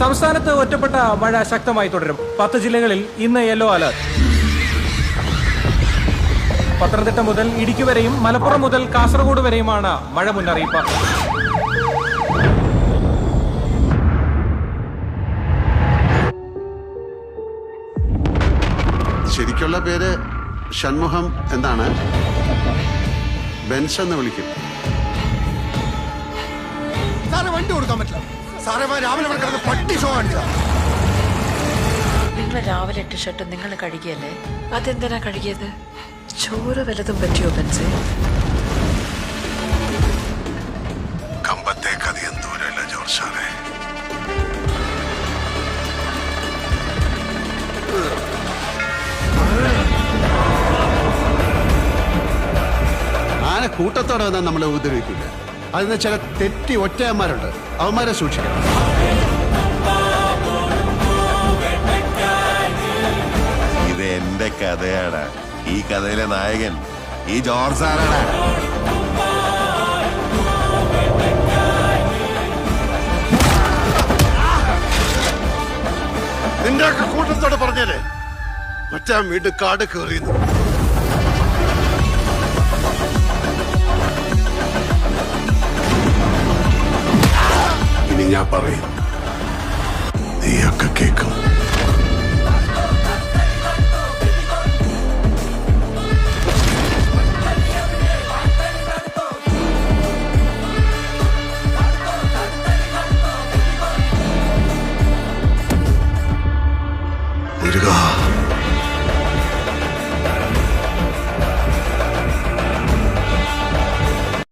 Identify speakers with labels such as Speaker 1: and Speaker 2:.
Speaker 1: സംസ്ഥാനത്ത് ഒറ്റപ്പെട്ട മഴ ശക്തമായി തുടരും. 10 ജില്ലകളിൽ ഇന്ന് യെല്ലോ അലർട്ട്. പത്തനംതിട്ട മുതൽ ഇടുക്കി വരെയും മലപ്പുറം മുതൽ കാസർഗോഡ് വരെയുമാണ് മഴ മുന്നറിയിപ്പ്.
Speaker 2: ശരിക്കുള്ള പേര് ഷൺമുഖം എന്നാണ്. ബെൻസ് എന്ന് വിളിക്കും.
Speaker 3: സാറേ വണ്ടി കൊടുക്കാൻ പറ്റില്ല. സാറേ രാവിലെ പട്ടി ഷോ കാണിച്ച.
Speaker 4: നിങ്ങൾ രാവിലെ ഇട്ട ഷർട്ട് നിങ്ങൾ കഴുകിയല്ലേ? അതെന്തിനാ കഴുകിയത്? ചോറ് വല്ലതും പറ്റിയോ ബെൻസേ?
Speaker 2: കമ്പത്തേക്ക് അധികം ദൂരമല്ല ജോർജ് സാറേ. ആന കൂട്ടത്തോടെ വന്നാൽ നമ്മളെ ഉപദ്രവിക്കില്ല. അതിന് ചില തെറ്റി ഒറ്റയന്മാരുണ്ട്, അവന്മാരെ സൂക്ഷിക്കണം.
Speaker 5: ഇത് എന്റെ കഥയാണ്. ഈ കഥയിലെ നായകൻ ഈ ജോർജ് സാറാണ്.
Speaker 2: നിന്റെ ഒക്കെ കൂട്ടത്തോടെ പറഞ്ഞേലേ മറ്റേ വീട് കാട് കയറിയുന്നു. ഇനി ഞാൻ പറയും, നീയൊക്കെ കേൾക്കും.